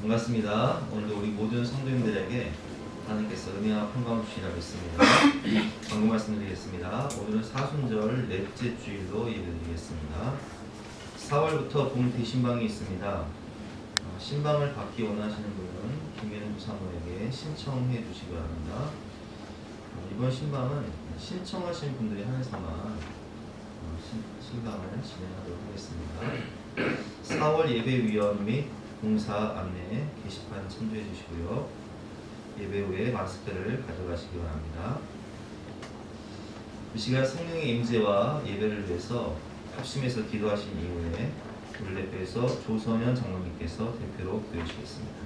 반갑습니다. 오늘도 우리 모든 성도님들에게 하나님께서 은혜와 평강을 주시라고 했습니다. 방금 말씀드리겠습니다. 오늘은 사순절 넷째 주일로 예배드리겠습니다. 4월부터 봄 대신방이 있습니다. 신방을 받기 원하시는 분은 김현우 사모에게 신청해 주시기 바랍니다. 이번 신방은 신청하신 분들이 한해서만 신방을 진행하도록 하겠습니다. 4월 예배위원 및 봉사 안내 게시판 참조해 주시고요. 예배 후에 마스크를 가져가시기 바랍니다. 이 시간 성령의 임재와 예배를 위해서 합심해서 기도하신 이후에 우리 대표에서 조선현 장로님께서 대표로 기도해 주시겠습니다.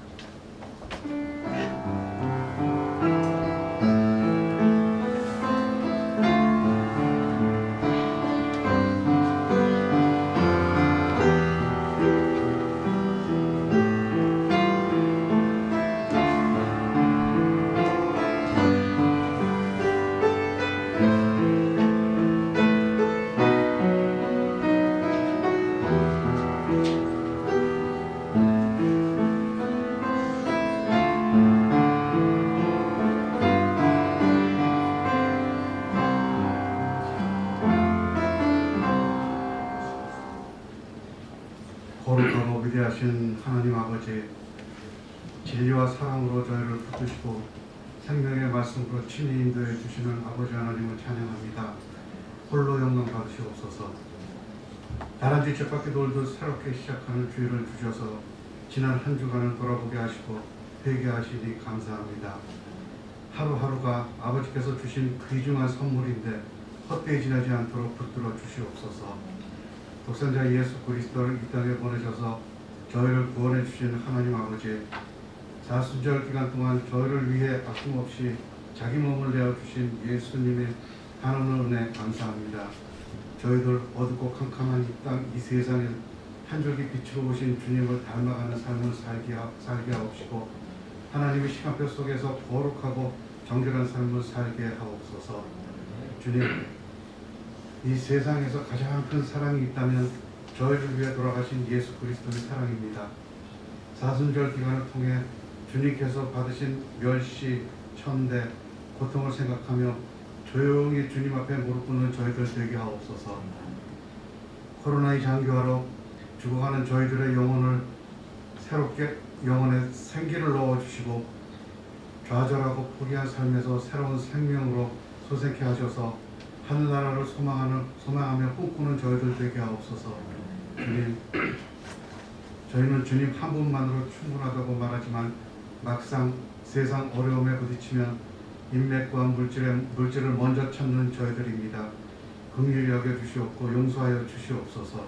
거룩하고 위대하신 하나님 아버지, 진리와 사랑으로 저희를 붙드시고 생명의 말씀으로 친히 인도해 주시는 아버지 하나님을 찬양합니다. 홀로 영광 받으시옵소서. 다람쥐 쳇바퀴 돌듯 새롭게 시작하는 주일을 주셔서 지난 한 주간을 돌아보게 하시고 회개하시니 감사합니다. 하루하루가 아버지께서 주신 귀중한 선물인데 헛되이 지나지 않도록 붙들어 주시옵소서. 독생자 예수 그리스도를 이 땅에 보내셔서 저희를 구원해 주신 하나님 아버지, 사순절 기간 동안 저희를 위해 아낌없이 자기 몸을 내어 주신 예수님의 한없는 은혜 감사합니다. 저희들 어둡고 캄캄한 이 땅, 이 세상에 한 줄기 빛으로 오신 주님을 닮아가는 삶을 살게 하옵시고 하나님의 시간표 속에서 거룩하고 정결한 삶을 살게 하옵소서. 주님, 이 세상에서 가장 큰 사랑이 있다면 저희를 위해 돌아가신 예수 그리스도의 사랑입니다. 사순절 기간을 통해 주님께서 받으신 멸시, 천대, 고통을 생각하며 조용히 주님 앞에 무릎 꿇는 저희들 되게 하옵소서. 코로나의 장기화로 죽어가는 저희들의 영혼을 새롭게 영혼에 생기를 넣어주시고 좌절하고 포기한 삶에서 새로운 생명으로 소생케 하셔서 하늘나라를 소망하며 꿈꾸는 저희들 되게 하옵소서. 주님, 저희는 주님 한 분만으로 충분하다고 말하지만 막상 세상 어려움에 부딪히면 인맥과 물질을 먼저 찾는 저희들입니다. 긍휼히 여겨주시옵고 용서하여 주시옵소서.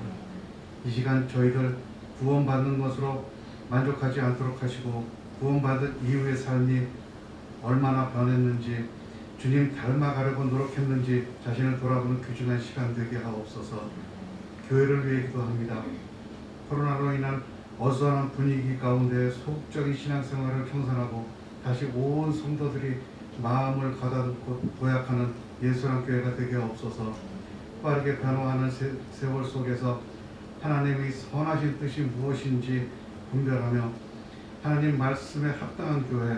이 시간 저희들 구원받는 것으로 만족하지 않도록 하시고 구원받은 이후의 삶이 얼마나 변했는지, 주님 닮아가려고 노력했는지 자신을 돌아보는 귀중한 시간 되게 하옵소서. 교회를 위해 기도합니다. 코로나로 인한 어수선한 분위기 가운데 소극적인 신앙생활을 청산하고 다시 온 성도들이 마음을 가다듬고 도약하는 예수랑 교회가 되게 하옵소서. 빠르게 변화하는 세월 속에서 하나님의 선하신 뜻이 무엇인지 분별하며 하나님 말씀에 합당한 교회,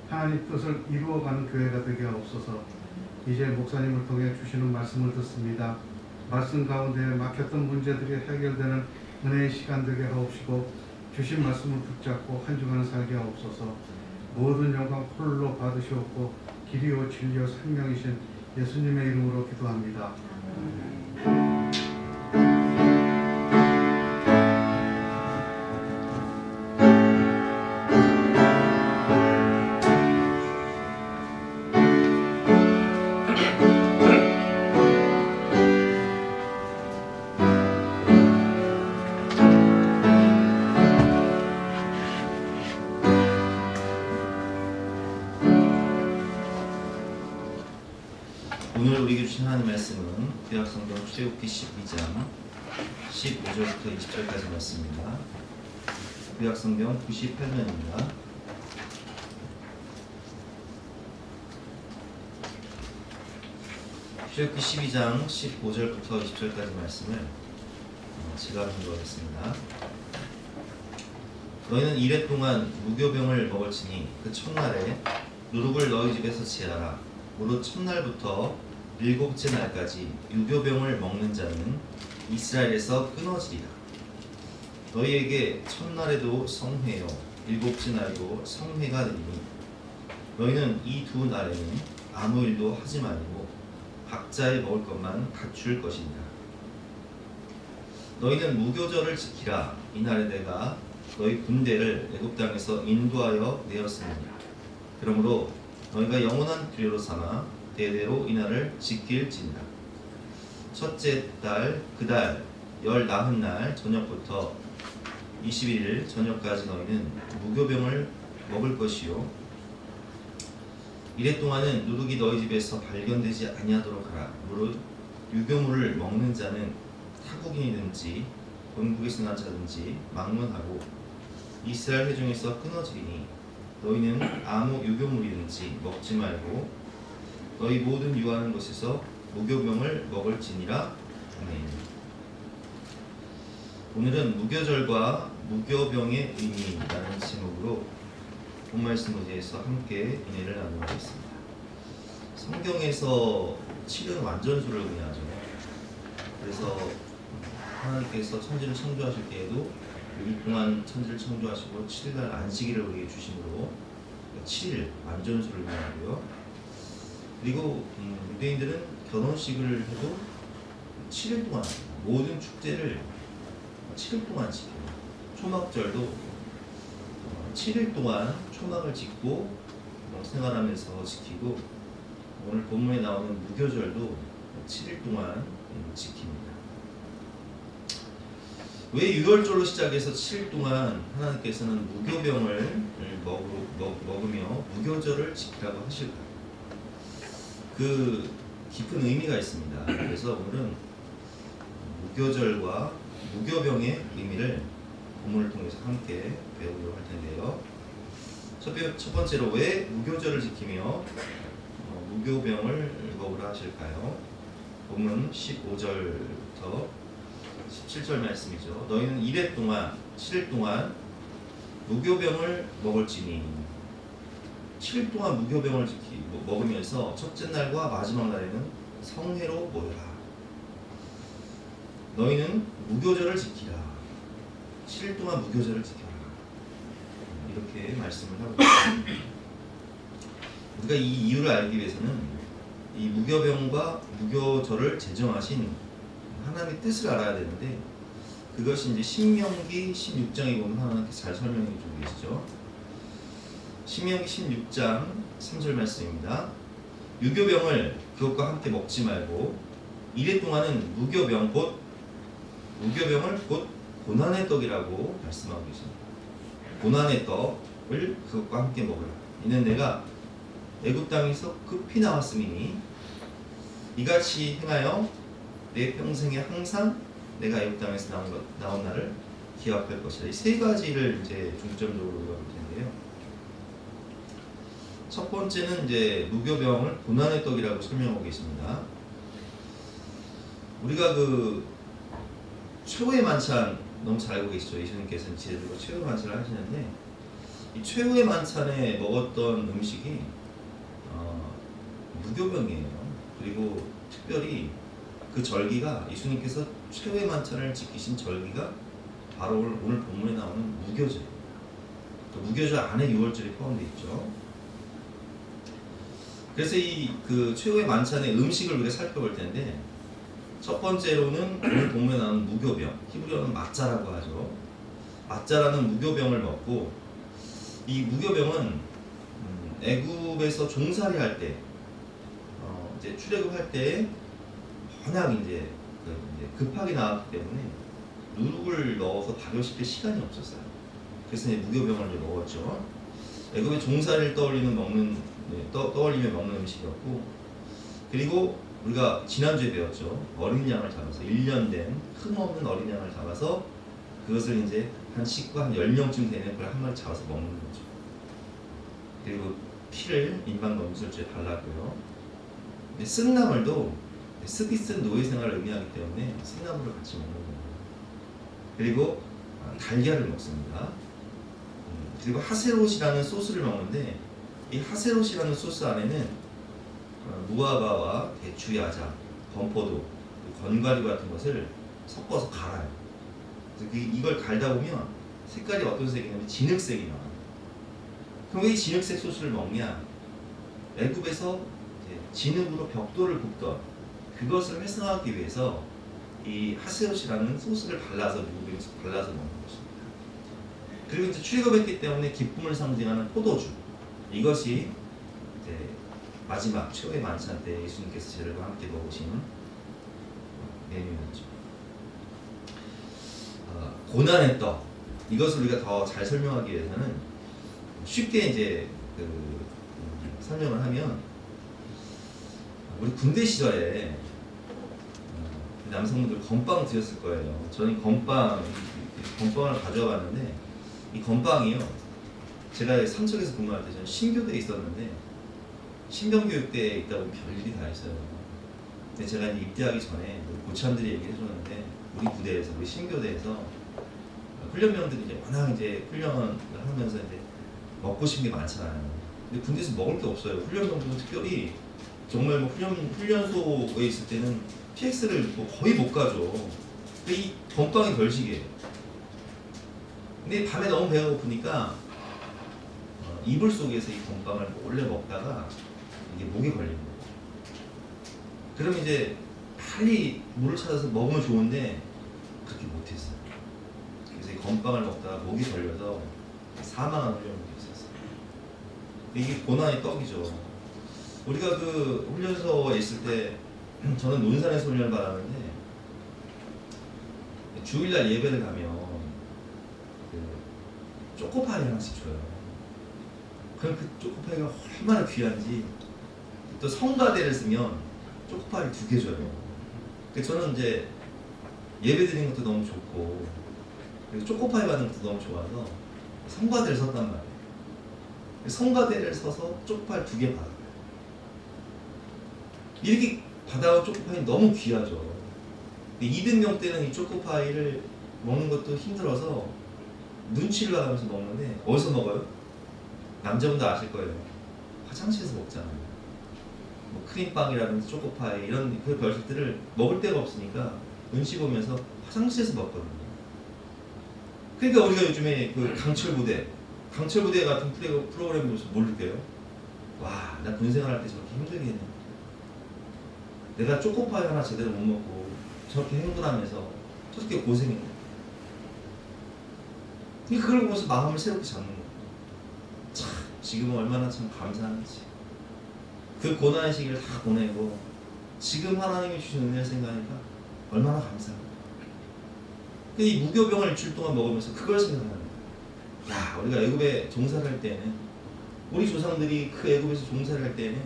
하나님 뜻을 이루어가는 교회가 되게 하옵소서. 이제 목사님을 통해 주시는 말씀을 듣습니다. 말씀 가운데 막혔던 문제들이 해결되는 은혜의 시간 되게 하옵시고 주신 말씀을 붙잡고 한 주간을 살게 하옵소서. 모든 영광 홀로 받으시옵고 길이요 진리요 생명이신 예수님의 이름으로 기도합니다. 오늘 우리에게 주신 하나님의 말씀은 구약성경 출애굽기 12장 15절부터 20절까지 말씀입니다. 구약성경 98면입니다. 출애굽기 12장 15절부터 20절까지 말씀을 제가 읽어보겠습니다. 너희는 이래 동안 무교병을 먹을지니 그 첫날에 누룩을 너희 집에서 제하라. 무릇 첫날부터 일곱째 날까지 유교병을 먹는 자는 이스라엘에서 끊어지리라. 너희에게 첫날에도 성회요 일곱째 날도 성회가 되리니 너희는 이 두 날에는 아무 일도 하지 말고 각자의 먹을 것만 갖출 것이니라. 너희는 무교절을 지키라. 이날에 내가 너희 군대를 애굽 땅에서 인도하여 내었습니다. 그러므로 너희가 영원한 규례로 삼아 대대로 이날을 지킬지니라. 첫째 달 그달 열 나흔 날 저녁부터 21일 저녁까지 너희는 무교병을 먹을 것이요 이래 동안은 누룩이 너희 집에서 발견되지 아니하도록 하라. 무릇 유교물을 먹는 자는 타국인이든지 본국에서 난 자든지 막론하고 이스라엘 회중에서 끊어지리니 너희는 아무 유교물이든지 먹지 말고 너희 모든 유하는 것에서 무교병을 먹을지니라. 아멘. 오늘은 무교절과 무교병의 의미라는 제목으로 본 말씀에 대해서 함께 은혜를 나누겠습니다. 성경에서 7은 완전수를 의미하죠. 그래서 하나님께서 천지를 창조하실 때에도 6일 동안 천지를 창조하시고 7일날 안식일을 우리에게 주심으로 7일 완전수를 의미하고요. 그리고 유대인들은 결혼식을 해도 7일 동안 모든 축제를 7일 동안 지켜요. 초막절도 7일 동안 초막을 짓고 생활하면서 지키고 오늘 본문에 나오는 무교절도 7일 동안 지킵니다. 왜 유월절로 시작해서 7일 동안 하나님께서는 무교병을 먹으며 무교절을 지키라고 하실까요? 그 깊은 의미가 있습니다. 그래서 오늘은 무교절과 무교병의 의미를 본문을 통해서 함께 배우도록 할 텐데요. 첫 번째로 왜 무교절을 지키며 무교병을 먹으라 하실까요? 본문 15절부터 17절 말씀이죠. 너희는 이래 동안 7일 동안 무교병을 먹을지니 7일 동안 무교병을 먹으면서 첫째 날과 마지막 날에는 성회로 모여라. 너희는 무교절을 지키라. 7일 동안 무교절을 지켜라. 이렇게 말씀을 하고 있습니다. 우리가 이 이유를 알기 위해서는 이 무교병과 무교절을 제정하신 하나님의 뜻을 알아야 되는데 그것이 이제 신명기 16장에 보면 하나님께서 잘 설명해 주고 계시죠. 신명기 16장 3절 말씀입니다. 유교병을 그것과 함께 먹지 말고 이래 동안은 무교병을 곧 고난의 떡이라고 말씀하고 계십니다. 고난의 떡을 그것과 함께 먹으라. 이는 내가 애굽 땅에서 급히 나왔음이니 이같이 행하여 내 평생에 항상 내가 애굽 땅에서 나온 날을 기억할 것이다. 이 세 가지를 이제 중점적으로 우리가 볼 텐데요. 첫 번째는 이제 무교병을 고난의 떡이라고 설명하고 계십니다. 우리가 그 최후의 만찬 너무 잘 알고 계시죠? 예수님께서는 지혜들과 최후의 만찬을 하시는데 이 최후의 만찬에 먹었던 음식이 무교병이에요. 그리고 특별히 그 절기가 예수님께서 최후의 만찬을 지키신 절기가 바로 오늘 본문에 나오는 무교절입니다. 무교절 안에 유월절이 포함되어 있죠. 그래서 이 그 최후의 만찬의 음식을 우리가 살펴볼 텐데 첫 번째로는 오늘 본문에 나오는 무교병, 히브리어는 마짜라고 하죠. 마짜라는 무교병을 먹고 이 무교병은 애굽에서 종살이 할 때, 이제 출애굽할 때 워낙 이제 급하게 나왔기 때문에 누룩을 넣어서 발효시킬 시간이 없었어요. 그래서 이제 무교병을 이제 먹었죠. 애굽의 종살이를 떠올리며 먹는 음식이었고, 그리고 우리가 지난주에 배웠죠. 어린 양을 잡아서 1년 된 흠없는 어린 양을 잡아서 그것을 이제 한 식구 한 10명쯤 되는 걸 한 마리 잡아서 먹는 거죠. 그리고 피를 인방 넘술주에 발랐고요. 쓴나물도 습이 쓴 노예 생활을 의미하기 때문에 쓴나물을 같이 먹는 겁니다. 그리고 달걀을 먹습니다. 그리고 하세롯이라는 소스를 먹는데 이 하세롯이라는 소스 안에는 무화과와 대추, 야자, 건포도, 건과류 같은 것을 섞어서 갈아요. 그래서 이걸 갈다 보면 색깔이 어떤 색이냐면 진흙색이 나와요. 그럼 왜 이 진흙색 소스를 먹냐? 애굽에서 진흙으로 벽돌을 굽던 그것을 활성화하기 위해서 이 하세롯이라는 소스를 발라서 미국에서 발라서 먹는 것입니다. 그리고 이제 출애굽했기 때문에 기쁨을 상징하는 포도주, 이것이 이제 마지막 최후의 만찬 때 예수님께서 제자들과 함께 먹으시는 메뉴였죠. 고난의 떡, 이것을 우리가 더 잘 설명하기 위해서는 쉽게 이제 설명을 하면, 우리 군대 시절에 남성분들 건빵 드셨을 거예요. 저는 건빵을 가져와 봤는데, 이 건빵이요, 제가 삼척에서 근무할 때 저는 신교대에 있었는데, 신병교육대에 있다 보면 별일이 다 있어요. 근데 제가 이제 입대하기 전에 우리 고참들이 얘기해 줬는데, 우리 부대에서, 우리 신교대에서 훈련병들이 이제 워낙 이제 훈련을 하면서 이제 먹고 싶은 게 많잖아요. 근데 군대에서 먹을 게 없어요. 훈련병들은 특별히 정말 뭐 훈련소에 있을 때는 PX를 뭐 거의 못 가죠. 근데 이 건빵이 별식이에요. 근데 밤에 너무 배가 고프니까 이불 속에서 이 건빵을 몰래 먹다가 이게 목에 걸리는 거예요. 그럼 이제 빨리 물을 찾아서 먹으면 좋은데 그렇게 못했어요. 그래서 이 건빵을 먹다가 목이 걸려서 사망한 훈련도 있었어요. 이게 고난의 떡이죠. 우리가 그 훈련소에 있을 때 저는 논산에서 훈련을 받았는데, 주일날 예배를 가면 그 초코파이 하나씩 줘요. 그럼 그 초코파이가 얼마나 귀한지, 또 성가대를 쓰면 초코파이 2개 줘요. 그래서 저는 이제 예배 드리는 것도 너무 좋고, 그리고 초코파이 받는 것도 너무 좋아서 성가대를 섰단 말이에요. 성가대를 서서 초코파이 2개 받아요. 이렇게 받아온 초코파이는 너무 귀하죠. 이등병 때는 이 초코파이를 먹는 것도 힘들어서 눈치를 봐가면서 먹는데, 어디서 먹어요? 남자분도 아실 거예요. 화장실에서 먹잖아요. 뭐 크림빵이라든지 초코파이 이런 그 별식들을 먹을 데가 없으니까 눈치 보면서 화장실에서 먹거든요. 그러니까 우리가 요즘에 그 강철부대 같은 프로그램 보면서 뭘 느껴요? 와, 나 군생활 할 때 저렇게 힘들게 했네. 내가 초코파이 하나 제대로 못 먹고 저렇게 행군하면서 저렇게 고생했네. 그걸 보면서 마음을 새롭게 잡는 거예요. 참, 지금은 얼마나 참 감사한지. 그 고난의 시기를 다 보내고 지금 하나님이 주신 은혜를 생각하니까 얼마나 감사합니다. 이 무교병을 일주일 동안 먹으면서 그걸 생각하는 거예요. 야, 우리가 애굽에 종사를 할 때는, 우리 조상들이 그 애굽에서 종사를 할 때는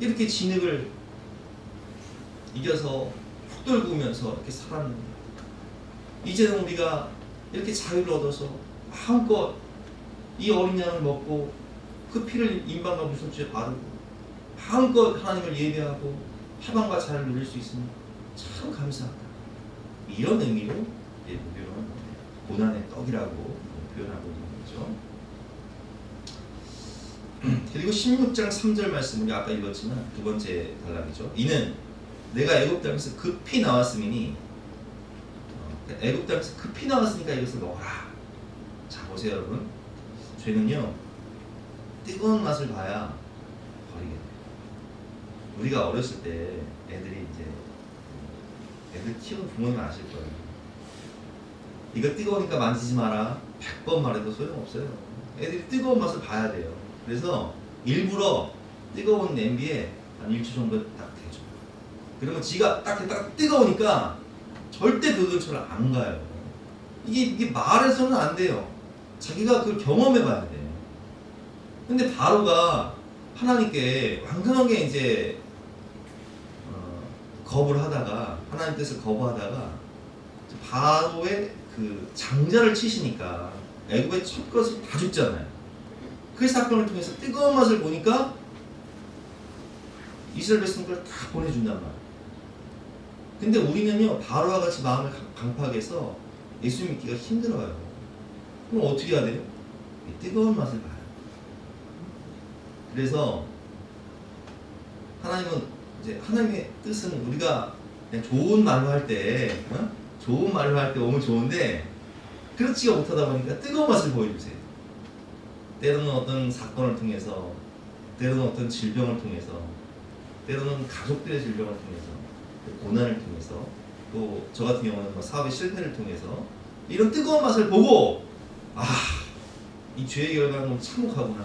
이렇게 진흙을 이겨서 벽돌 구우면서 이렇게 살았는데, 이제는 우리가 이렇게 자유를 얻어서 마음껏 이 어린 양을 먹고 그 피를 인방과 무속주에 바르고 마음껏 하나님을 예배하고 하방과 자유를 누릴 수 있으니 참 감사하다. 이런 의미로 무교병은 고난의 떡이라고 표현하고 있는 거죠. 그리고 16장 3절 말씀, 우리 아까 읽었지만 두 번째 단락이죠. 이는 내가 애굽 땅에서 급히 나왔음이니, 애굽 땅에서 급히 나왔으니까 이것을 먹어라. 자, 보세요 여러분. 죄는요, 뜨거운 맛을 봐야 버리게 돼요. 우리가 어렸을 때 애들 키우는 부모님 아실 거예요. 이거 뜨거우니까 만지지 마라 100번 말해도 소용없어요. 애들이 뜨거운 맛을 봐야 돼요. 그래서 일부러 뜨거운 냄비에 한 1초 정도 딱 대줘. 그러면 지가 딱 뜨거우니까 절대 그 근처를 안 가요. 이게 말해서는 안 돼요. 자기가 그걸 경험해 봐야 돼요. 근데 바로가 하나님께 완전하게 이제 거부를 하다가, 하나님 뜻을 거부하다가 바로의 그 장자를 치시니까 애굽의 첫 것을 다 죽잖아요. 그 사건을 통해서 뜨거운 맛을 보니까 이스라엘 백성들을 다 보내준단 말이에요. 근데 우리는요, 바로와 같이 마음을 강팍해서 예수 믿기가 힘들어요. 그럼 어떻게 해야 돼요? 이 뜨거운 맛을 봐요. 그래서 하나님은 이제 하나님의 뜻은 우리가 그냥 좋은 말로 할 때, 좋은 말로 할 때 오면 좋은데 그렇지가 못하다 보니까 뜨거운 맛을 보여주세요. 때로는 어떤 사건을 통해서, 때로는 어떤 질병을 통해서, 때로는 가족들의 질병을 통해서, 고난을 통해서, 또 저 같은 경우는 사업의 실패를 통해서 이런 뜨거운 맛을 보고 이 죄의 결과는 너무 참혹하구나.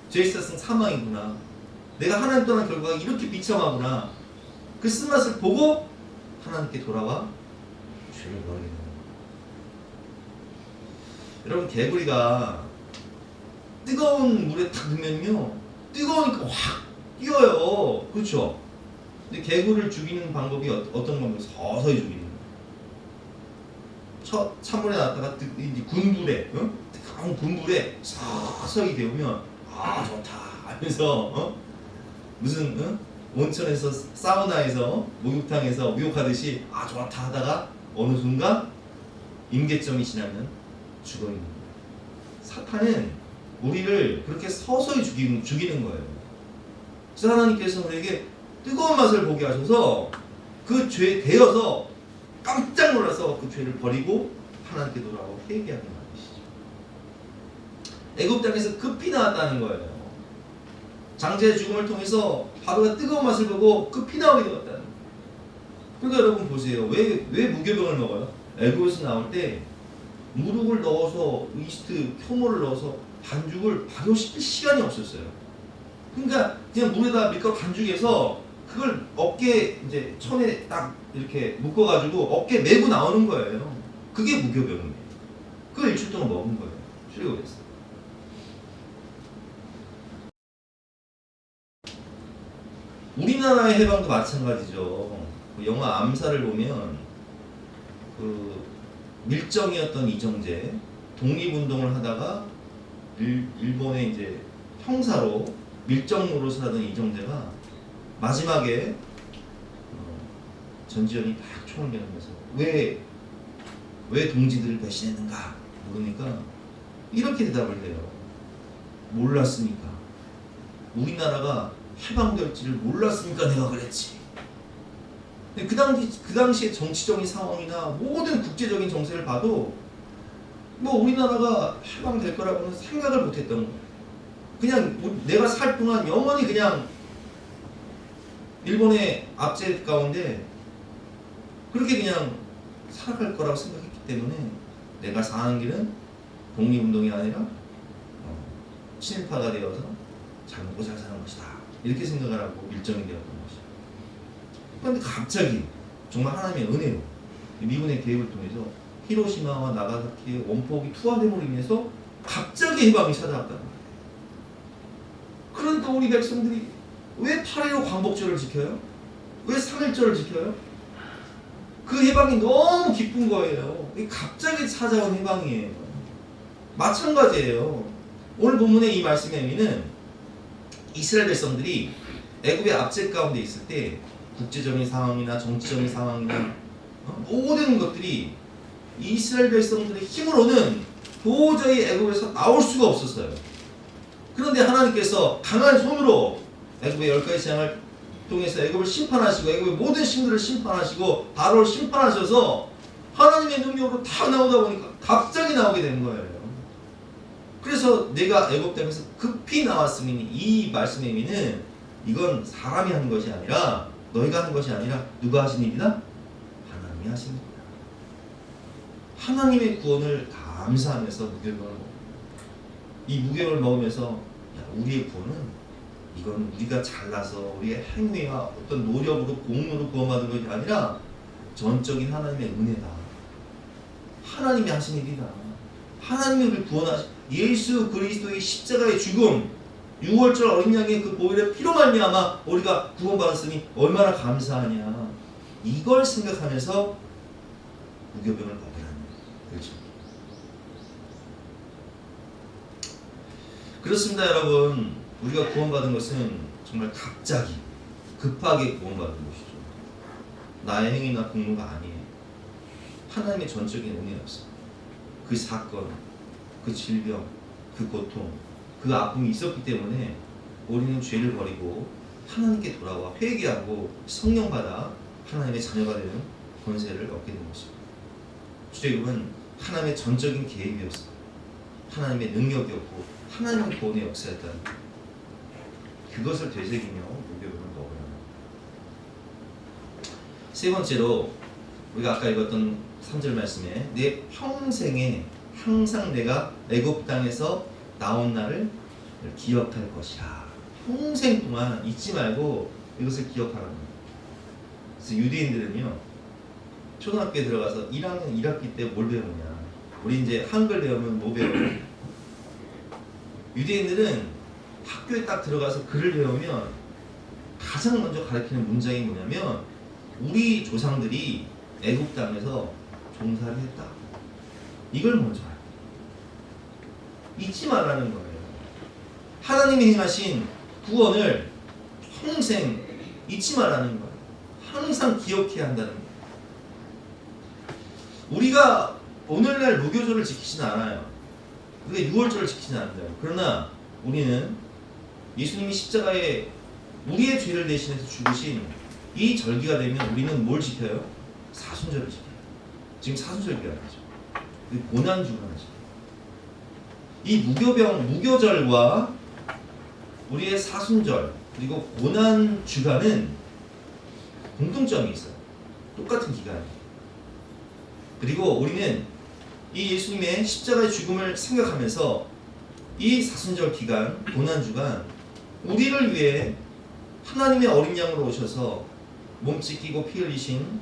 죄의 시작은 사망이구나. 내가 하나님 떠난 결과가 이렇게 비참하구나. 그 쓴맛을 보고 하나님께 돌아와 죄를 버리는 거예요. 여러분, 개구리가 뜨거운 물에 탁 넣으면요, 뜨거우니까 확 뛰어요. 그렇죠? 근데 개구리를 죽이는 방법이 어떤 방법이 서서히 죽이는 거예요. 찬물에 놨다가 이제 군불에, 뜨거운 군불에 서서히 데우면 좋다 하면서 무슨 온천에서 사우나에서 목욕탕에서 목욕하듯이 좋다 하다가 어느 순간 임계점이 지나면 죽어 있는 거예요. 사탄은 우리를 그렇게 서서히 죽이는 거예요. 그래서 하나님께서 우리에게 뜨거운 맛을 보게 하셔서 그 죄에 대여서 깜짝 놀라서 그 죄를 버리고 하나님께 돌아오고 회개하게 만드시죠. 애굽 땅에서 급히 나왔다는 거예요. 장자의 죽음을 통해서 바로가 뜨거운 맛을 보고 급히 나오게 되었다는 거예요. 그러니까 여러분 보세요. 왜 무교병을 먹어요? 애굽에서 나올 때 무룩을 넣어서 이스트, 효모를 넣어서 반죽을 발효시킬 시간이 없었어요. 그러니까 그냥 물에다 밀가루 반죽해서 그걸 어깨 이제 천에 딱 이렇게 묶어가지고 어깨 메고 나오는 거예요. 그게 무교병이에요. 그걸 일주일 동안 먹은 거예요. 출애굽에서. 우리나라의 해방도 마찬가지죠. 그 영화 암살을 보면 그 밀정이었던 이정재, 독립운동을 하다가 일본의 이제 형사로 밀정 노릇을 하던 이정재가 마지막에 전지현이 딱 총을 겨누면서 왜 동지들을 배신했는가 물으니까 이렇게 대답을 해요. 몰랐으니까. 우리나라가 해방될지를 몰랐으니까 내가 그랬지. 근데 그 당시의 정치적인 상황이나 모든 국제적인 정세를 봐도 우리나라가 해방될 거라고는 생각을 못했던 거예요. 그냥 내가 살 동안 영원히 그냥 일본의 압제 가운데 그렇게 그냥 살아갈 거라고 생각했기 때문에 내가 사는 길은 독립운동이 아니라 친일파가 되어서 잘 먹고 잘 사는 것이다. 이렇게 생각을 하고 밀정이 되었던 것이죠. 그런데 갑자기 정말 하나님의 은혜로 미군의 개입을 통해서 히로시마와 나가사키의 원폭이 투하됨으로 인해서 갑자기 해방이 찾아왔다는 거예요. 그러니까 우리 백성들이 왜 8.15 광복절을 지켜요? 왜 3.1절을 지켜요? 그 해방이 너무 기쁜 거예요. 갑자기 찾아온 해방이에요. 마찬가지예요. 오늘 본문의 이 말씀의 의미는 이스라엘 백성들이 애굽의 압제 가운데 있을 때 국제적인 상황이나 정치적인 상황이나 모든 것들이 이스라엘 백성들의 힘으로는 도저히 애굽에서 나올 수가 없었어요. 그런데 하나님께서 강한 손으로 애굽의 10가지 재앙을 통해서 애굽을 심판하시고 애굽의 모든 신들을 심판하시고 바로를 심판하셔서 하나님의 능력으로 다 나오다 보니까 갑자기 나오게 된 거예요. 그래서 내가 애굽 땅에서 급히 나왔으니 이 말씀의 의미는 이건 사람이 한 것이 아니라 너희가 한 것이 아니라 누가 하신 일이다? 하나님이 하신 일이다. 하나님의 구원을 감사하면서 무교병을 먹습니다. 이 무교병을 먹으면서 우리의 구원은 이건 우리가 잘나서 우리의 행위와 어떤 노력으로 공로로 구원받은 것이 아니라 전적인 하나님의 은혜다. 하나님이 하신 일이다. 하나님이 우리를 구원하신 예수 그리스도의 십자가의 죽음, 6월절 어린 양의 그 보혈의 피로 말미암아 우리가 구원받았으니 얼마나 감사하냐. 이걸 생각하면서 무교병을 먹으라는 거예요. 그렇죠? 그렇습니다, 여러분. 우리가 구원받은 것은 정말 갑자기 급하게 구원받은 것이죠. 나의 행위나 공로가 아니에요. 하나님의 전적인 은혜였어요. 그 사건, 그 질병, 그 그 고통, 그 아픔이 있었기 때문에 우리는 죄를 버리고 하나님께 돌아와 회개하고 성령받아 하나님의 자녀가 되는 권세를 얻게 된 것입니다. 출애굽은 하나님의 전적인 계획이었습니다. 하나님의 능력이었고 하나님의 구원의 역사였다는 그것을 되새기며 무교병을 먹으라. 세 번째로 우리가 아까 읽었던 3절 말씀에 내 평생에 항상 내가 애굽 땅에서 나온 날을 기억할 것이라. 평생 동안 잊지 말고 이것을 기억하라는 거예요. 그래서 유대인들은요, 초등학교에 들어가서 1학년 1학기 때 뭘 배우냐? 우리 이제 한글 배우면 뭐 배워요? 유대인들은 학교에 딱 들어가서 글을 배우면 가장 먼저 가르치는 문장이 뭐냐면 우리 조상들이 애굽 땅에서 종살이 했다. 이걸 먼저 알아요. 잊지 말라는 거예요. 하나님이 행하신 구원을 평생 잊지 말라는 거예요. 항상 기억해야 한다는 거예요. 우리가 오늘날 무교절을 지키진 않아요. 우리가 6월절을 지키진 않는다요. 그러나 우리는 예수님이 십자가에 우리의 죄를 대신해서 죽으신 이 절기가 되면 우리는 뭘 지켜요? 사순절을 지켜요. 지금 사순절 기간이죠. 고난 주간이죠. 이 무교절과 우리의 사순절 그리고 고난 주간은 공통점이 있어요. 똑같은 기간이에요. 그리고 우리는 이 예수님의 십자가의 죽음을 생각하면서 이 사순절 기간, 고난 주간 우리를 위해 하나님의 어린 양으로 오셔서 몸 찢기고 피 흘리신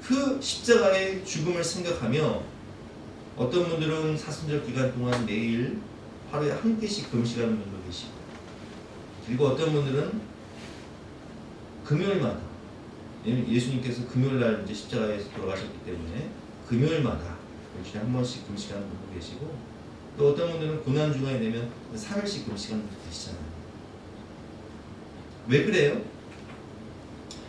그 십자가의 죽음을 생각하며 어떤 분들은 사순절 기간 동안 매일 하루에 한 끼씩 금식하는 분도 계시고, 그리고 어떤 분들은 금요일마다, 예수님께서 금요일날 이제 십자가에서 돌아가셨기 때문에 금요일마다 일주일에 한 번씩 금식하는 분도 계시고, 또 어떤 분들은 고난 주간이 되면 3일씩 금식하는 분도 계시잖아요. 왜 그래요?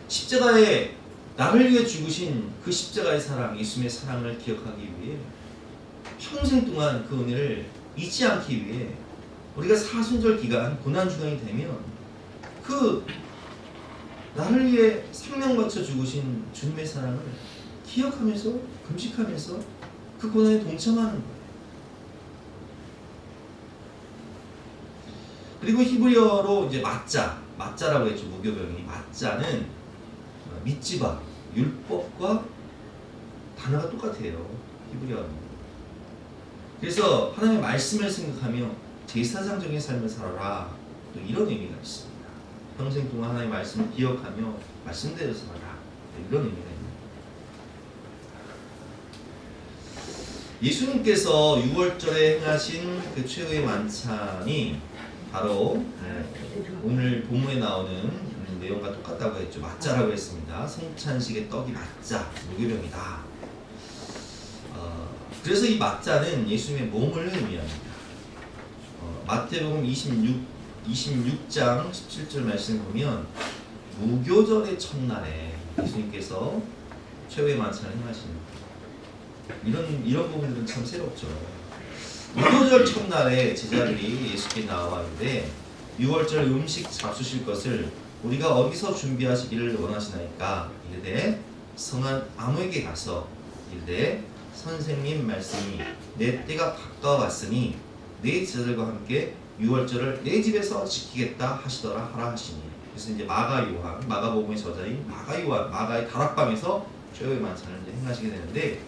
십자가에 나를 위해 죽으신 그 십자가의 사랑, 예수님의 사랑을 기억하기 위해 평생 동안 그 은혜를 잊지 않기 위해 우리가 사순절 기간, 고난 주간이 되면 그 나를 위해 생명 바쳐 죽으신 주님의 사랑을 기억하면서 금식하면서 그 고난에 동참하는 거예요. 그리고 히브리어로 이제 맞자라고 했죠. 무교병이. 맞자는 밑지바, 율법과 단어가 똑같아요. 히브리어는. 그래서 하나님의 말씀을 생각하며 제사장적인 삶을 살아라. 또 이런 의미가 있습니다. 평생 동안 하나님의 말씀을 기억하며 말씀대로 살아라. 이런 의미가 있습니다. 예수님께서 6월절에 행하신 그 최후의 만찬이 바로 오늘 본문에 나오는 내용과 똑같다고 했죠. 맞자라고 했습니다. 성찬식의 떡이 맞자, 무교병이다. 그래서 이 맞자는 예수님의 몸을 의미합니다. 마태복음 26장 17절 말씀 보면 무교절의 첫날에 예수님께서 최후의 만찬을 행하십니다. 이런 부분들은 참 새롭죠. 무교절 첫날에 제자들이 예수께 나와는데 6월절 음식 잡수실 것을 우리가 어디서 준비하시기를 원하시나이까? 이르되 성한 아무에게 가서 이르되 선생님 말씀이 내 때가 가까워 왔으니 내 제자들과 함께 6월절을 내 집에서 지키겠다 하시더라 하라 하시니. 그래서 이제 마가복음의 저자인 마가의 다락방에서 최후의 만찬을 이제 행하시게 되는데,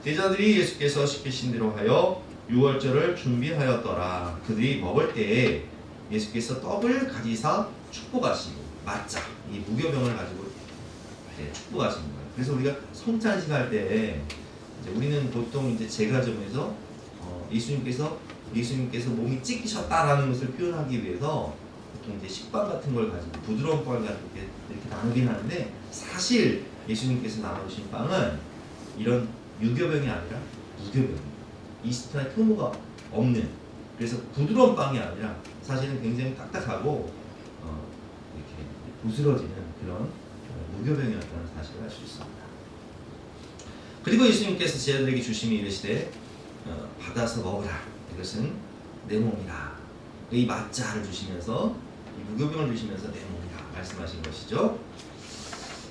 제자들이 예수께서 시키신 대로 하여 6월절을 준비하였더라. 그들이 먹을 때에 예수께서 떡을 가지사 축복하시고, 맞자, 이 무교병을 가지고 축복하시는 거예요. 그래서 우리가 성찬식 할 때 우리는 보통 이제 제과점에서 예수님께서 몸이 찢기셨다라는 것을 표현하기 위해서 보통 이제 식빵 같은 걸 가지고 부드러운 빵 같은 게 이렇게 나누긴 하는데, 사실 예수님께서 나누신 빵은 이런 유교병이 아니라 무교병입니다. 이스트나 토모가 없는, 그래서 부드러운 빵이 아니라 사실은 굉장히 딱딱하고 이렇게 부스러지는 그런 무교병이었다는 사실을 알 수 있습니다. 그리고 예수님께서 제자들에게 주심이 이르시되 받아서 먹으라. 이것은 내 몸이라. 이 맞자를 주시면서 이 무교병을 주시면서 내 몸이라 말씀하신 것이죠.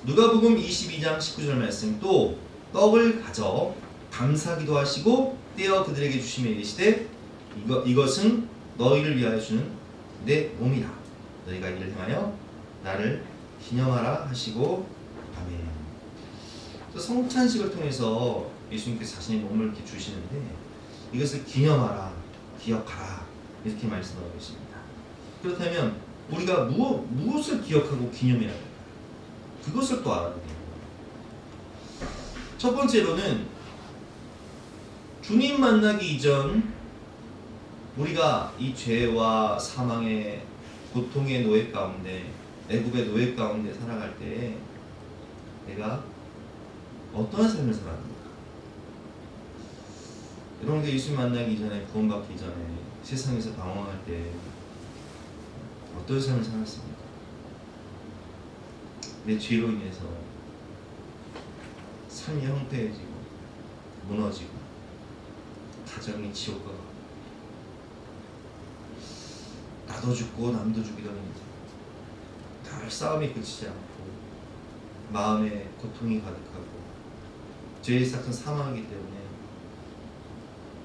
누가복음 22장 19절 말씀 또 떡을 가져 감사기도 하시고 떼어 그들에게 주시며 이르시되 이것은 너희를 위하여 주는 내 몸이라. 너희가 이를 행하여 나를 기념하라 하시고 아멘. 성찬식을 통해서 예수님께서 자신의 몸을 이렇게 주시는데 이것을 기념하라, 기억하라 이렇게 말씀하고 계십니다. 그렇다면 우리가 무엇을 기억하고 기념해야 할까? 그것을 또 알아야 돼요. 첫 번째로는 주님 만나기 이전 우리가 이 죄와 사망의 고통의 노예 가운데, 애굽의 노예 가운데 살아갈 때 내가 어떠한 삶을 살았는가? 여러분들 예수 만나기 전에, 구원받기 전에 세상에서 방황할 때 어떤 삶을 살았습니까? 내 죄로 인해서 삶이 형편해지고 무너지고 가정이 지옥과 가고 나도 죽고 남도 죽이던 인생, 늘 싸움이 그치지 않고 마음에 고통이 가득하고 죄의 삭은 사망이기 때문에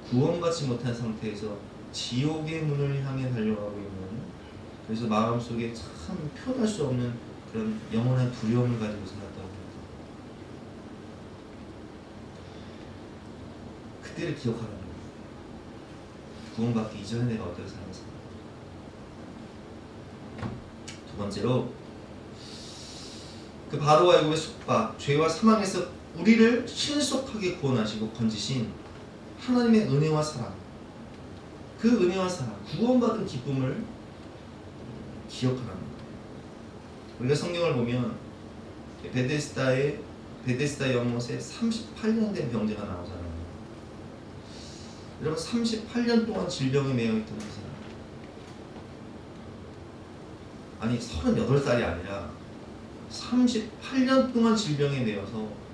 구원받지 못한 상태에서 지옥의 문을 향해 달려가고 있는, 그래서 마음속에 참 표현할 수 없는 그런 영원한 두려움을 가지고 살았다고 합니다. 그때를 기억하라는 거예요. 구원받기 이전에 내가 어떻게 살았어. 두 번째로 그 바로와 애굽의 속박, 죄와 사망에서 우리를 신속하게 구원하시고 건지신 하나님의 은혜와 사랑, 그 은혜와 사랑, 구원받은 기쁨을 기억하라는 거예요. 우리가 성경을 보면 베데스다 연못에 38년 된 병자가 나오잖아요. 여러분 38년 동안 질병에 매여있던 그 사람, 아니 38살이 아니라 38년 동안 질병에 매여서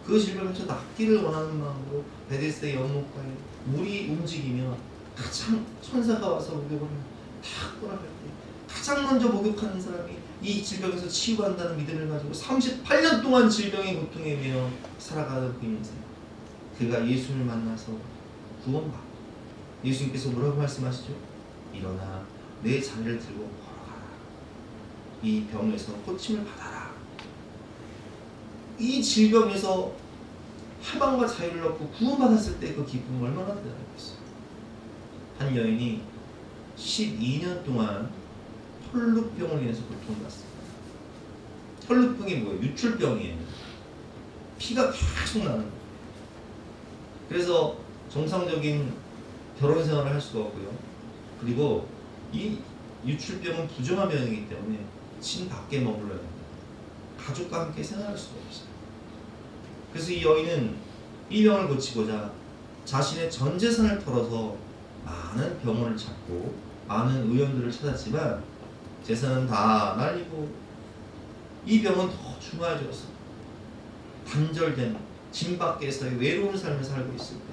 그 질병에서 낫기를 원하는 마음으로 베데스다 연못가에 물이 움직이면 가장 천사가 와서 목욕을 탁 돌아갈 때 가장 먼저 목욕하는 사람이 이 질병에서 치유한다는 믿음을 가지고 38년 동안 질병의 고통에 매여 살아가는 그 인생, 그가 예수를 만나서 구원받고 예수님께서 뭐라고 말씀하시죠? 일어나 내 자리를 들고 걸어가라. 이 병에서 고침을 받아라. 이 질병에서 해방과 자유를 얻고 구원받았을 때 그 기쁨이 얼마나 대단하겠어요. 한 여인이 12년 동안 혈루병으로 인해서 고통받았습니다. 혈루병이 뭐예요? 유출병이에요. 피가 계속 나는 거예요. 그래서 정상적인 결혼 생활을 할 수가 없고요. 그리고 이 유출병은 부정한 병이기 때문에 집 밖에 머물러야 됩니다. 가족과 함께 생활할 수가 없어요. 그래서 이 여인은 이 병을 고치고자 자신의 전 재산을 털어서 많은 병원을 찾고 많은 의원들을 찾았지만 재산은 다 날리고 이 병은 더 중화해져서 단절된 집 밖에서의 외로운 삶을 살고 있을 때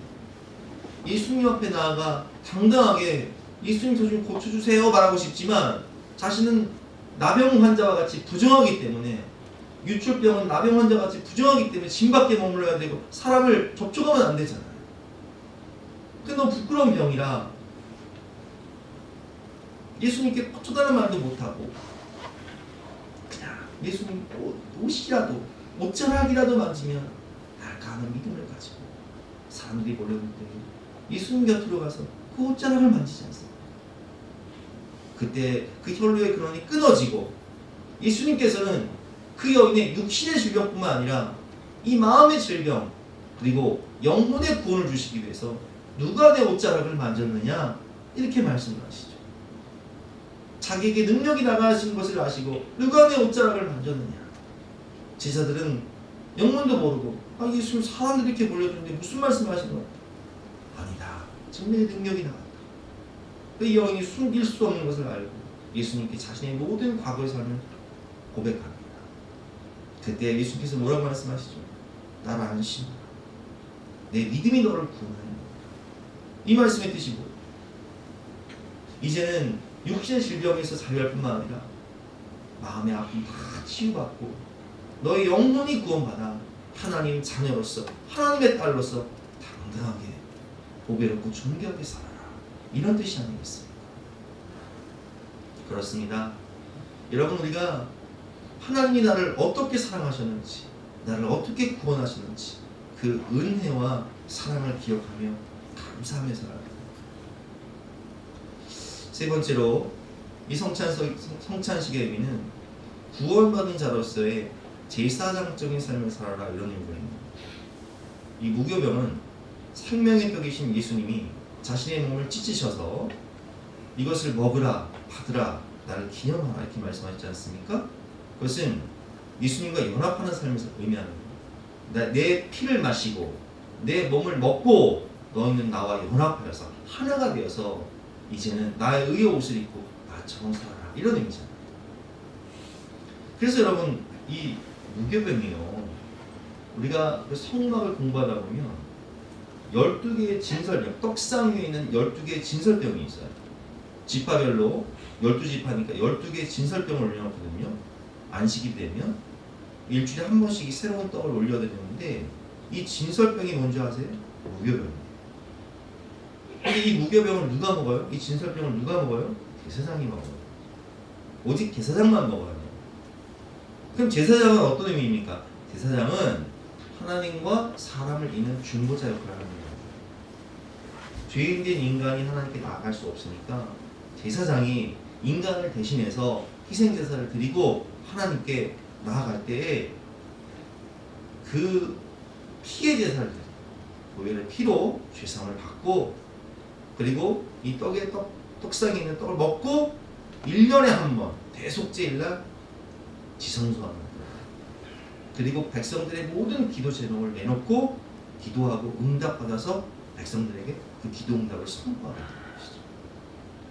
예수님 앞에 나아가 당당하게 예수님 저 좀 고쳐주세요 말하고 싶지만 자신은 나병 환자와 같이 부정하기 때문에, 유출병은 나병 환자와 같이 부정하기 때문에 집 밖에 머물러야 되고 사람을 접촉하면 안 되잖아요. 근데 너무 부끄러운 병이라 예수님께 고쳐달라는 말도 못하고 그냥 예수님 옷이라도 옷자락이라도 만지면 날까 하는 믿음을 가지고 사람들이 몰렸는데 예수님 곁으로 가서 그 옷자락을 만지지 않습니다. 그때 그 혈루의 근원이 끊어지고 예수님께서는 그 여인의 육신의 질병뿐만 아니라 이 마음의 질병 그리고 영혼의 구원을 주시기 위해서 누가 내 옷자락을 만졌느냐 이렇게 말씀을 하시죠. 자기에게 능력이 나가신 것을 아시고 누가 내 옷자락을 만졌느냐. 제자들은 영문도 모르고 예수님 사람들이 이렇게 몰려드는데 무슨 말씀을 하시는 거야? 아니다. 지금 내 능력이 나갔다. 이 여인이 숨길 수 없는 것을 알고 예수님께 자신의 모든 과거의 삶을 고백합니다. 그때 예수님께서 뭐라고 말씀하시죠? 나를 안심하라. 내 믿음이 너를 구원하는 거다. 이 말씀의 뜻이 뭐예요? 이제는 육신의 질병에서 자유할 뿐만 아니라 마음의 아픔 다 치유받고 너의 영혼이 구원받아 하나님 자녀로서 하나님의 딸로서 당당하게 보배롭고 존귀하게 살아라. 이런 뜻이 아니겠습니까? 그렇습니다. 여러분, 우리가 하나님이 나를 어떻게 사랑하셨는지, 나를 어떻게 구원하셨는지 그 은혜와 사랑을 기억하며 감사하며 살아야 합니다. 세 번째로 이 성찬식의 의미는 구원받은 자로서의 제사장적인 삶을 살아라, 이런 의미입니다. 이 무교병은 생명의 떡이신 예수님이 자신의 몸을 찢으셔서 이것을 먹으라, 받으라, 나를 기념하라 이렇게 말씀하셨지 않습니까? 그것은 예수님과 연합하는 삶을 의미하는 겁니다. 내 피를 마시고 내 몸을 먹고 너희는 나와 연합하여서 하나가 되어서 이제는 나의 의의 옷을 입고 나처럼 살아라, 이런 의미잖아요. 그래서 여러분, 이 무교병이요, 우리가 그 성막을 공부하다 보면 12개의 진설병, 떡상 위에 있는 12개의 진설병이 있어요. 지파별로 12지파니까 12개의 진설병을 올려놓거든요. 안식이 되면 일주일에 한 번씩 새로운 떡을 올려드리는데, 이 진설병이 뭔지 아세요? 무교병이에요. 근데 이 무교병을 누가 먹어요? 이 진설병을 누가 먹어요? 제사장이 먹어요. 오직 제사장만 먹어요. 그럼 제사장은 어떤 의미입니까? 제사장은 하나님과 사람을 잇는 중보자 역할을 하는 거예요. 죄인된 인간이 하나님께 나아갈 수 없으니까 제사장이 인간을 대신해서 희생제사를 드리고 하나님께 나아갈 때에 그 피의 제사를 드려요. 보혈의 피로 죄상을 받고, 그리고 이 떡상에 있는 떡을 먹고 1년에 한 번 대속죄일날 지성소하는 거예요. 그리고 백성들의 모든 기도 제목을 내놓고 기도하고 응답받아서 백성들에게 그 기도 응답을 선포하게 되는 것이죠.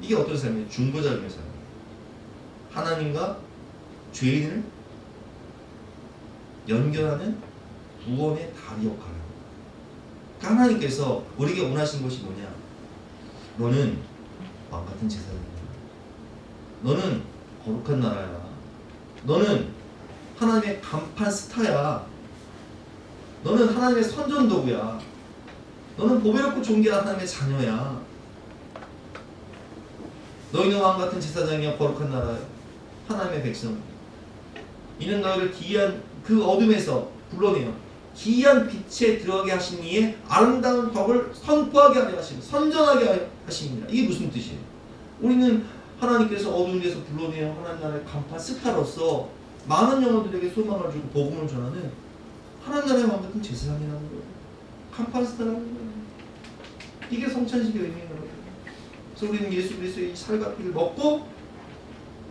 이게 어떤 삶이에요? 중보자의 삶이에요. 하나님과 죄인을 연결하는 구원의 다리 역할을 합니다. 그러니까 하나님께서 우리에게 원하신 것이 뭐냐? 너는 왕같은 제사장이야. 너는 거룩한 나라야. 너는 하나님의 간판 스타야. 너는 하나님의 선전도구야. 너는 보배롭고 존귀한 하나님의 자녀야. 너희는 왕같은 제사장이야. 거룩한 나라야. 하나님의 백성. 이는 너희를 기이한 그 어둠에서 불러내어 기이한 빛에 들어가게 하신 이의 아름다운 덕을 선포하게 하려 하시고 선전하게 하십니다. 이게 무슨 뜻이에요? 우리는 하나님께서 어두운 데서 불러내어 하나님 나라의 간판 스타로서 많은 영혼들에게 소망을 주고 복음을 전하는 하나님 나라의 왕 같은 제사장이라는 거예요. 간판 스타라는 거예요. 이게 성찬식의 의미예요. 그래서 우리는 예수 그리스도의 살과 피를 먹고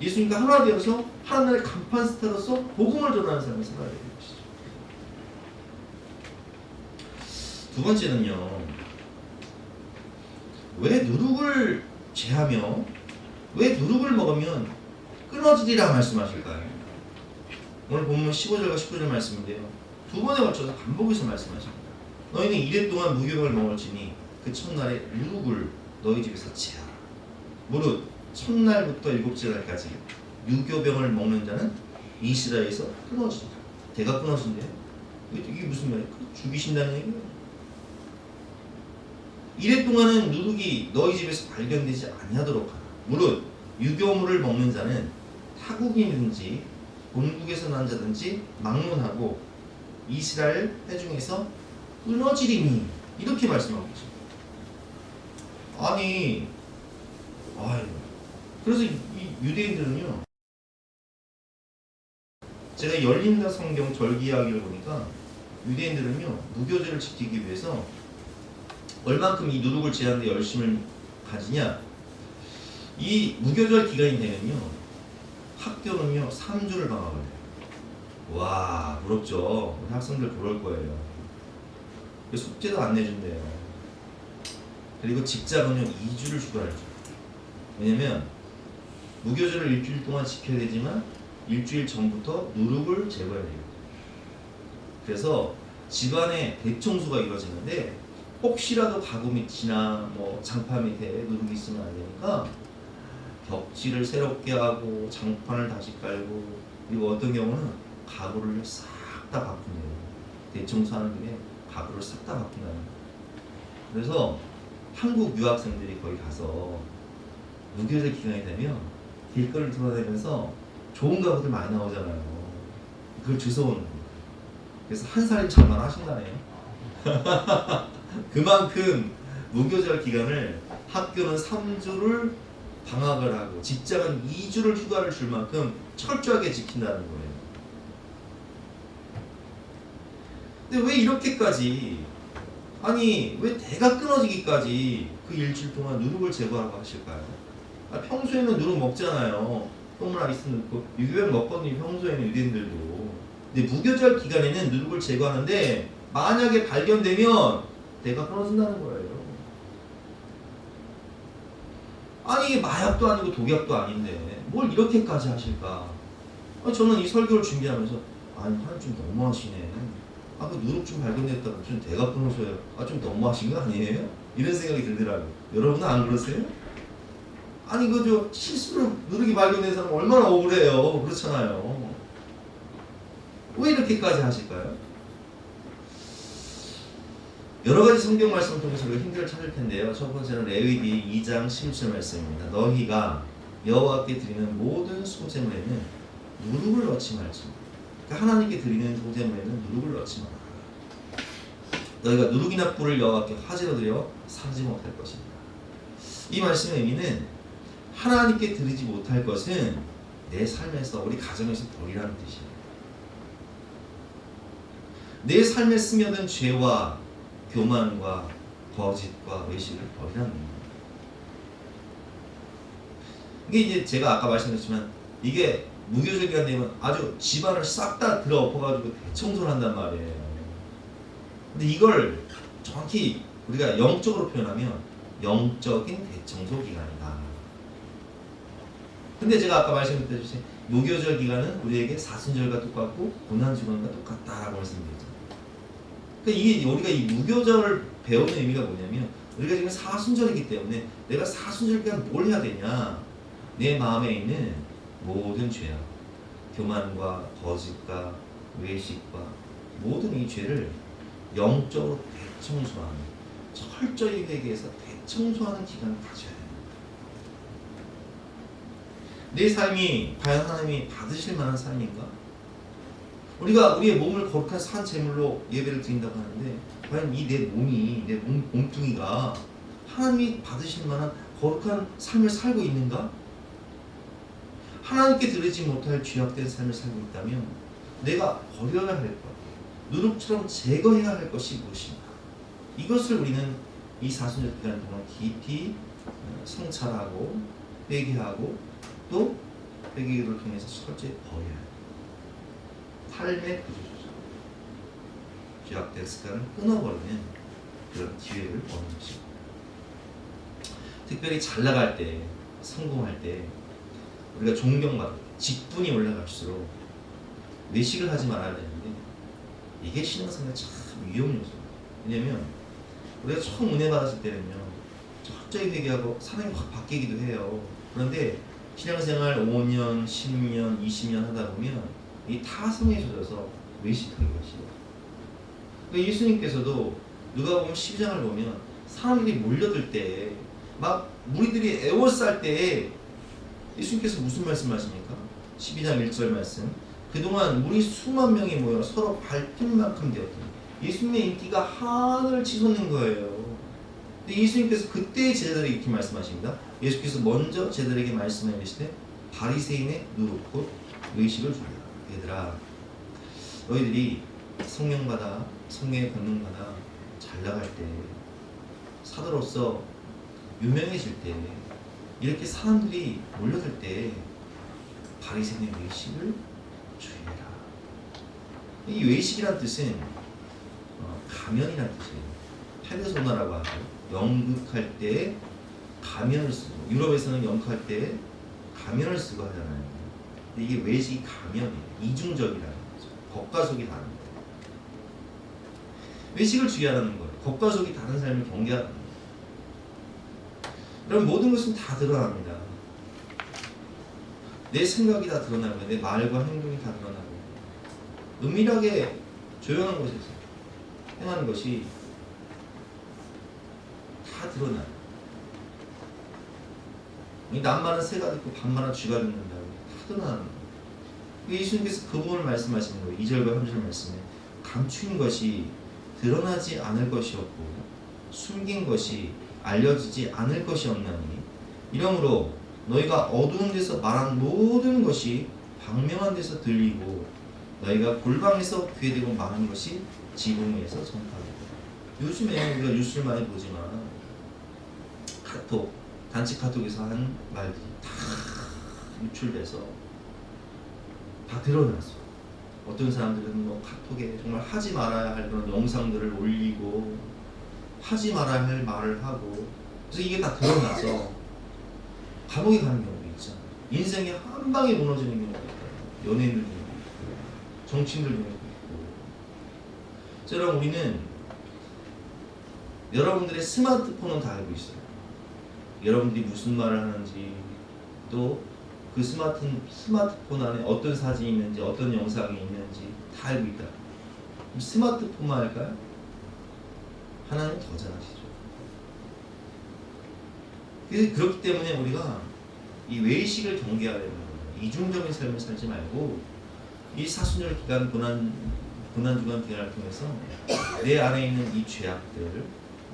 예수님과 하나 되어서 하나님의 간판 스타로서 복음을 전하는 삶을 살아야 되는 것이죠. 두 번째는요, 왜 누룩을 제하며 왜 누룩을 먹으면 끊어지리라 말씀하실까요? 오늘 본문 15절과 19절 말씀인데요, 두 번에 걸쳐서 반복해서 말씀하십니다. 너희는 이래 동안 무교병을 먹을지니 그 첫날에 누룩을 너희 집에서 제하라. 무릇 첫날부터 일곱째 날까지 유교병을 먹는 자는 이스라엘에서 끊어지리라. 대가 끊어진대요. 이게 무슨 말이에요? 죽이신다는 얘기예요. 이래 동안은 누룩이 너희 집에서 발견되지 아니하도록 하라. 무릇 유교물을 먹는 자는 타국인이든지 본국에서 난 자든지 막론하고 이스라엘 회중에서 끊어지리니, 이렇게 말씀하고 있습니다. 그래서 이 유대인들은요, 제가 열린다 성경 절기 이야기를 보니까 유대인들은요, 무교절을 지키기 위해서 얼만큼 이 누룩을 제하는 데 열심을 가지냐, 이 무교절 기간이 되면요, 학교는요 3주를 방학을 해요. 와, 부럽죠? 우리 학생들 그럴 거예요. 숙제도 안 내준대요. 그리고 직장은요 2주를 휴가를 줘요. 왜냐면 무교절을 일주일 동안 지켜야 되지만 일주일 전부터 누룩을 제거해야 돼요. 그래서 집안에 대청소가 이루어지는데 혹시라도 가구 밑이나 뭐 장파 밑에 누룩이 있으면 안 되니까 벽지를 새롭게 하고 장판을 다시 깔고, 그리고 어떤 경우는 가구를 싹 다 바꾼대요. 대청소하는 김에 가구를 싹 다 바꾼다는 거예요. 그래서 한국 유학생들이 거기 가서 무교절 기간이 되면 길거리를 돌아다니면서 좋은 가구들 많이 나오잖아요. 그걸 주워오는 거예요. 그래서 한 살림 잘만 하신다네요. 그만큼 무교절 기간을 학교는 3주를 방학을 하고 직장은 2주를 휴가를 줄 만큼 철저하게 지킨다는 거예요. 근데 왜 이렇게까지, 아니 왜 대가 끊어지기까지 그 일주일 동안 누룩을 제거하라고 하실까요? 평소에는 누룩 먹잖아요. 똥라이스 넣고 유교병 먹거든요. 평소에는 유대인들도. 근데 무교절 기간에는 누룩을 제거하는데 만약에 발견되면 대가 끊어진다는 거예요. 아니 이게 마약도 아니고 독약도 아닌데 뭘 이렇게까지 하실까? 저는 이 설교를 준비하면서 아니 하나님 좀 너무하시네. 그 누룩 좀 발견됐다고 좀 대가 끊어서요. 좀 너무하신 거 아니에요? 이런 생각이 들더라고요. 여러분은 안 그러세요? 아니 그저 실수로 누룩이 발견된 사람 얼마나 억울해요. 그렇잖아요. 왜 이렇게까지 하실까요? 여러 가지 성경 말씀을 통해서 우리가 힌트를 찾을 텐데요. 첫 번째는 레위기 2장 11절 말씀입니다. 너희가 여호와께 드리는 모든 소제물에는 누룩을 넣지 말지. 그러니까 하나님께 드리는 소제물에는 누룩을 넣지 마라. 너희가 누룩이나 꿀을 여호와께 화제로 드려 사지 못할 것입니다. 이 말씀의 의미는 하나님께 드리지 못할 것은 내 삶에서, 우리 가정에서 버리라는 뜻이에요. 내 삶에 스며든 죄와 교만과 거짓과 외식을 버리라는 겁니다. 이게 이제 제가 아까 말씀드렸지만 이게 무교절 기간 되면 아주 집안을 싹 다 들어 엎어가지고 대청소를 한단 말이에요. 근데 이걸 정확히 우리가 영적으로 표현하면 영적인 대청소 기간이다. 근데 제가 아까 말씀드렸듯이 무교절 기간은 우리에게 사순절과 똑같고 고난주간과 똑같다라고 말씀드렸잖아요. 그러니까 이게 우리가 이 무교절을 배우는 의미가 뭐냐면 우리가 지금 사순절이기 때문에 내가 사순절 기간 뭘 해야 되냐, 내 마음에 있는 모든 죄악, 교만과 거짓과 외식과 모든 이 죄를 영적으로 대청소하는, 철저히 회개해서 대청소하는 기간을 가져야 돼요. 내 삶이 과연 하나님이 받으실 만한 삶인가? 우리가 우리의 몸을 거룩한 산 제물로 예배를 드린다고 하는데 과연 이 내 몸이, 내 몸뚱이가 하나님이 받으실 만한 거룩한 삶을 살고 있는가? 하나님께 드리지 못할 죄악된 삶을 살고 있다면 내가 버려야 할 것, 누룩처럼 제거해야 할 것이 무엇인가? 이것을 우리는 이 사순절 기간 동안 깊이 성찰하고 회개하고 또 회개를 통해서 철저히 버려야 해요. 삶의 구조조차 죄악된 습관을 끊어버리는 그런 기회를 얻는 것입니다. 특별히 잘 나갈 때, 성공할 때 우리가 존경받을 때, 직분이 올라갈수록 외식을 하지 말아야 되는데 이게 신앙생활 참 위험 요소예요. 왜냐면 우리가 처음 은혜 받았을 때는요 철저히 회개하고 사람이 확 바뀌기도 해요. 그런데 신앙생활 5년, 10년, 20년 하다 보면 이 타성에 젖어서 외식하기가 싫어요. 그러니까 예수님께서도 누가 보면 12장을 보면 사람들이 몰려들 때 막 무리들이 애워쌀 때 예수님께서 무슨 말씀하십니까? 12장 1절 말씀. 그동안 무리 수만 명이 모여 서로 밟힐 만큼 되었더니 예수님의 인기가 하늘을 치솟는 거예요. 근데 예수님께서 그때 제자들에게 이렇게 말씀하십니다. 예수께서 먼저 제자들에게 말씀해 주시되 바리새인의 누룩 곧 외식을 주라. 얘들아, 너희들이 성령받아 성령의 권능받아 잘 나갈 때, 사도로서 유명해질 때, 이렇게 사람들이 몰려들 때 바리새인의 외식을 주의해라. 이 외식이란 뜻은 가면이란 뜻이에요. 페르소나라고 하죠. 연극할 때 가면을 쓰고, 유럽에서는 연극할 때 가면을 쓰고 하잖아요. 근데 이게 외식이 가면이에요. 이중적이라는 거죠. 겉과 속이 다른 거예요. 외식을 주의하라는 거예요. 겉과 속이 다른 삶을 경계하라는 거예요. 그럼 모든 것은 다 드러납니다. 내 생각이 다 드러나고 내 말과 행동이 다 드러나고 은밀하게 조용한 곳에서 행하는 것이 다 드러나요. 이 남만은 새가 듣고 밤만은 쥐가 듣는다고 다 드러나는 거예요. 예수님께서 그 부분을 말씀하시는 거예요. 2절과 3절 말씀에 감춘 것이 드러나지 않을 것이 없고 숨긴 것이 알려지지 않을 것이 없나니 이러므로 너희가 어두운 데서 말한 모든 것이 방명한 데서 들리고 너희가 골방에서 귀에 대고 말하는 것이 지붕 위에서 전파되고. 요즘에 우리가 뉴스를 많이 보지만 카톡, 단체 카톡에서 한 말들이 다 유출돼서 다 드러났어. 어떤 사람들은 뭐 카톡에 정말 하지 말아야 할 그런 영상들을 올리고 하지 말아야 할 말을 하고 그래서 이게 다 드러나서 감옥에 가는 경우도 있잖아. 인생이 한 방에 무너지는 경우가 있다. 연예인들 중에도 있고 정치인들 중에도 있고. 저랑 우리는 여러분들의 스마트폰은 다 알고 있어요. 여러분들이 무슨 말을 하는지 또 그 스마트폰 안에 어떤 사진이 있는지 어떤 영상이 있는지 다 알고 있다. 그럼 스마트폰만 할까요? 하나님 더 잘 아시죠. 그렇기 때문에 우리가 이 외식을 경계해야 되는 거예요. 이중적인 삶을 살지 말고 이 사순절 기간 고난주간 기간을 통해서 내 안에 있는 이 죄악들,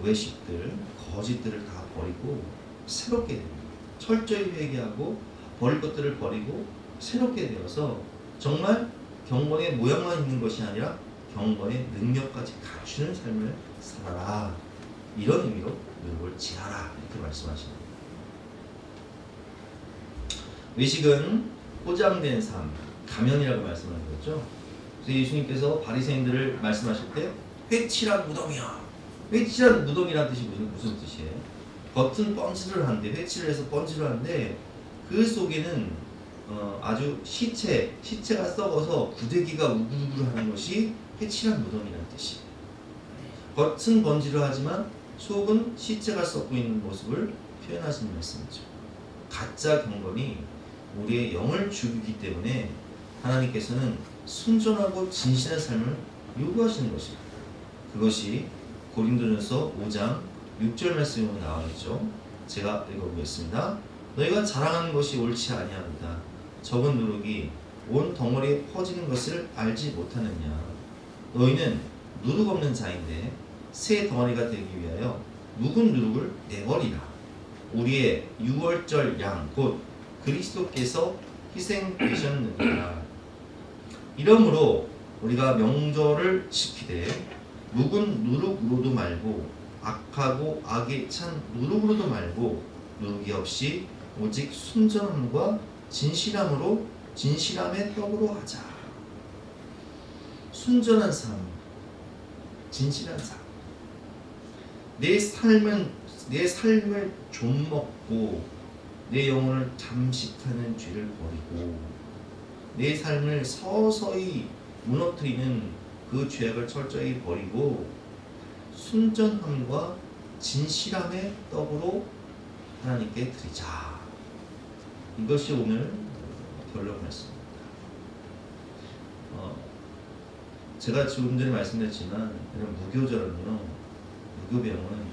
외식들, 거짓들을 다 버리고 새롭게 됩니다. 철저히 회개하고 버릴 것들을 버리고 새롭게 되어서 정말 경건의 모양만 있는 것이 아니라 경건의 능력까지 갖추는 삶을 살아라. 이런 의미로 노력을 지하라 이렇게 말씀하십니다. 외식은 포장된 삶, 가면이라고 말씀하셨죠. 그래서 예수님께서 바리새인들을 말씀하실 때 회칠한 무덤이야. 회칠한 무덤이라는 뜻이 무슨 뜻이에요? 겉은 번지르한데 회칠을 해서 번지르한데 그 속에는 아주 시체가 썩어서 구데기가 우글우글하는 것이 회칠한 무덤이라는 뜻이에요. 겉은 번지르하지만 속은 시체가 썩고 있는 모습을 표현하시는 말씀이죠. 가짜 경건이 우리의 영을 죽이기 때문에 하나님께서는 순전하고 진실한 삶을 요구하시는 것입니다. 그것이 고린도전서 5장 6절 말씀으로 나와 있죠. 제가 읽어보겠습니다. 너희가 자랑하는 것이 옳지 아니합니다. 적은 누룩이 온 덩어리에 퍼지는 것을 알지 못하느냐. 너희는 누룩 없는 자인데 새 덩어리가 되기 위하여 묵은 누룩을 내버리라. 우리의 유월절 양 곧 그리스도께서 희생되셨느니라. 이러므로 우리가 명절을 지키되 묵은 누룩으로도 말고 악하고 악에 찬 누룩으로도 말고 누룩이 없이 오직 순전함과 진실함으로 진실함의 떡으로 하자. 순전한 삶, 진실한 삶. 내 삶을 좀 먹고 내 영혼을 잠식하는 죄를 버리고 내 삶을 서서히 무너뜨리는 그 죄악을 철저히 버리고 순전함과 진실함의 떡으로 하나님께 드리자. 이것이 오늘 결론 말씀입니다. 제가 조금 전에 말씀드렸지만 이런 무교절은요, 무교병은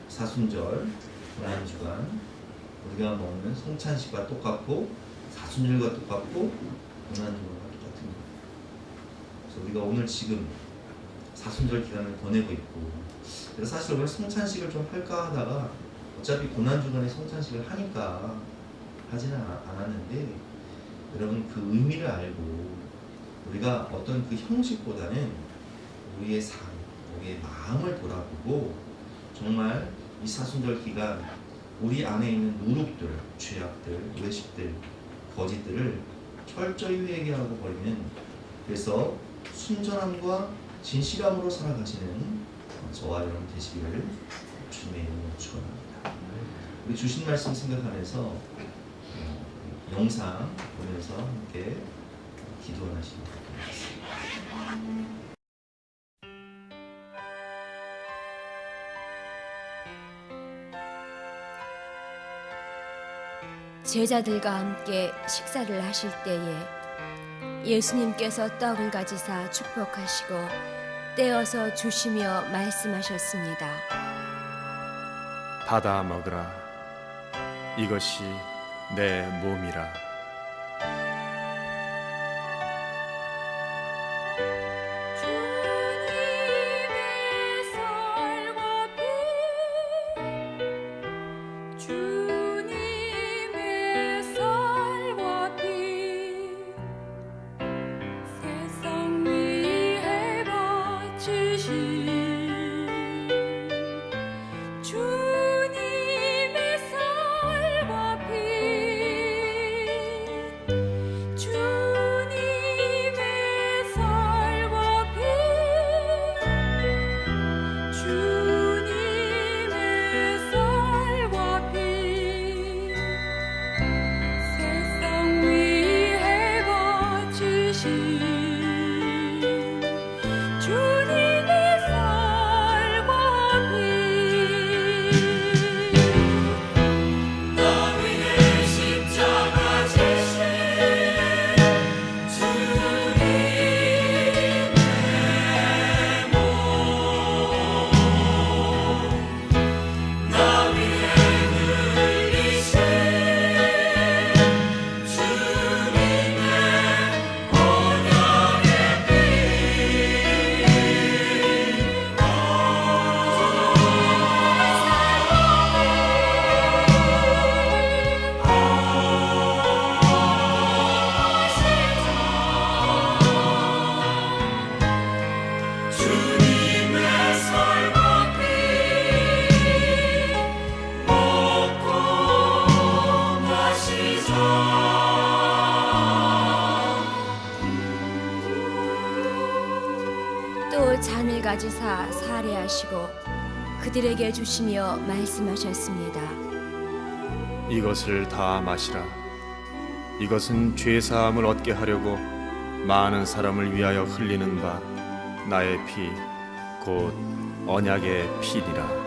사순절, 고난주간 우리가 먹는 성찬식과 똑같고 사순절과 똑같고 고난주간과 똑같은 거예요. 그래서 우리가 오늘 지금 사순절 기간을 보내고 있고, 그래서 사실 오늘 성찬식을 좀 할까 하다가 어차피 고난주간에 성찬식을 하니까 하지는 않았는데, 여러분 그 의미를 알고 우리가 어떤 그 형식보다는 우리의 삶, 우리의 마음을 돌아보고 정말 이 사순절 기간 우리 안에 있는 누룩들, 죄악들, 외식들, 거짓들을 철저히 회개하고 버리는, 그래서 순전함과 진실함으로 살아가시는 저와 여러분 되시기를 주님의 이름으로 축원합니다. 우리 주신 말씀 생각하면서 영상 보면서 함께 기도하시기 바랍니다. 제자들과 함께 식사를 하실 때에 예수님께서 떡을 가지사 축복하시고 떼어서 주시며 말씀하셨습니다. 받아 먹으라. 이것이 내 몸이라. 또 잔을 가지사 사례하시고 그들에게 주시며 말씀하셨습니다. 이것을 다 마시라. 이것은 죄 사함을 얻게 하려고 많은 사람을 위하여 흘리는 바 나의 피 곧 언약의 피니라.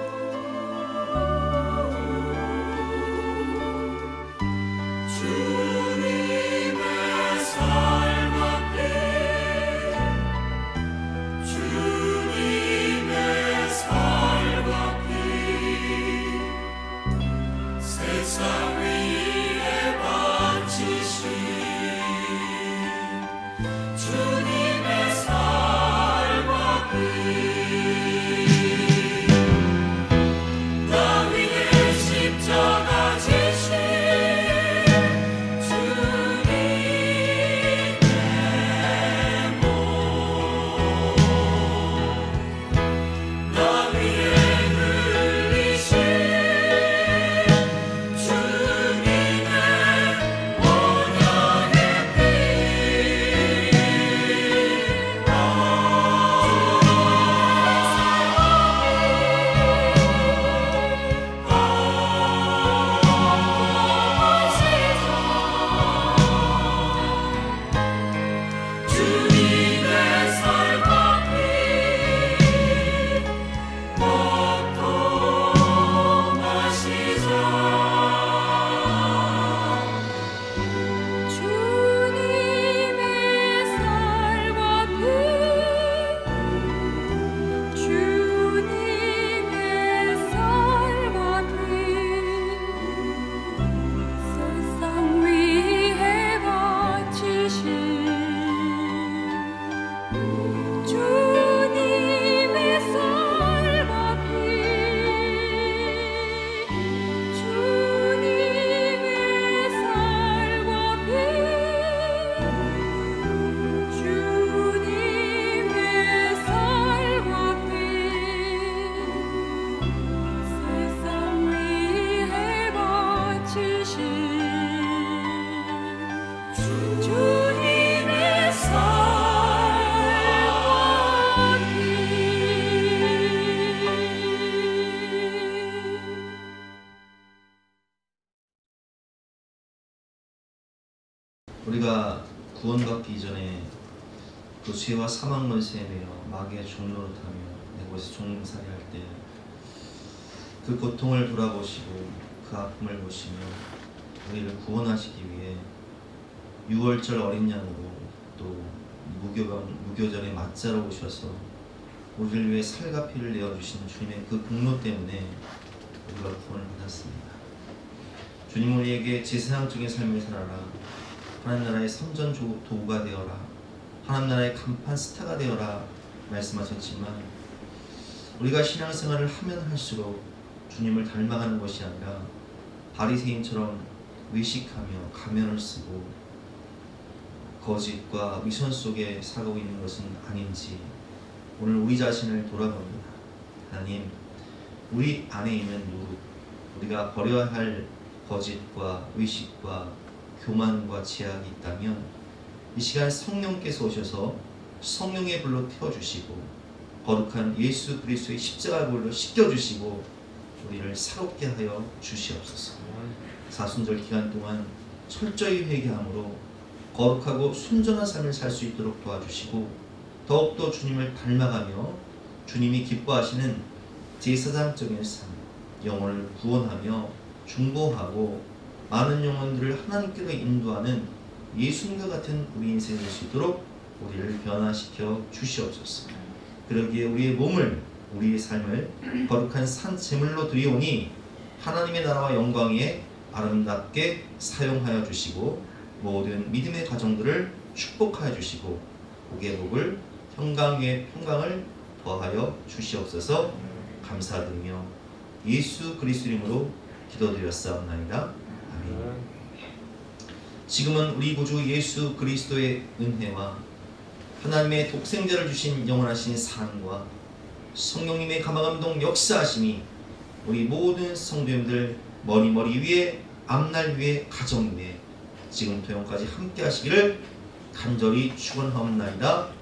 우리가 구원받기 이전에 그 죄와 사망을 세매어 마귀의 종노릇하며 이곳에서 종살이할 때 그 고통을 돌아보시고 그 아픔을 보시며 우리를 구원하시기 위해 6월절 어린 양으로 또 무교절에 맞자로 오셔서 우리를 위해 살과 피를 내어주신 주님의 그 공로 때문에 우리가 구원을 받았습니다. 주님 우리에게 제사장적인 삶을 살아라, 하나님 나라의 선전 도구가 되어라, 하나님 나라의 간판 스타가 되어라 말씀하셨지만, 우리가 신앙생활을 하면 할수록 주님을 닮아가는 것이 아니라 바리새인처럼 외식하며 가면을 쓰고 거짓과 위선 속에 살고 있는 것은 아닌지 오늘 우리 자신을 돌아봅니다. 하나님, 우리 안에 있는 누룩, 우리가 버려야 할 거짓과 의식과 교만과 제약이 있다면 이 시간 성령께서 오셔서 성령의 불로 태워주시고 거룩한 예수 그리스도의 십자가 불로 씻겨주시고 우리를 새롭게 하여 주시옵소서. 사순절 기간 동안 철저히 회개함으로 거룩하고 순전한 삶을 살 수 있도록 도와주시고, 더욱더 주님을 닮아가며 주님이 기뻐하시는 제사장적인 삶, 영혼을 구원하며 중보하고 많은 영혼들을 하나님께로 인도하는 예수님과 같은 우리 인생이 될 수 있도록 우리를 변화시켜 주시옵소서. 그러기에 우리의 몸을, 우리의 삶을 거룩한 산 제물로 드리오니 하나님의 나라와 영광 위에 아름답게 사용하여 주시고 모든 믿음의 가정들을 축복하여 주시고 복의 복을, 평강 위에 평강을 더하여 주시옵소서. 감사드리며 예수 그리스도 이름으로 기도드렸사옵나이다. 아멘. 지금은 우리 구주 예수 그리스도의 은혜와 하나님의 독생자를 주신 영원하신 사랑과 성령님의 감화감동 역사하심이 우리 모든 성도님들 머리 위에, 앞날 위에, 가정 위에 지금부터 영까지 함께 하시기를 간절히 축원하옵나이다.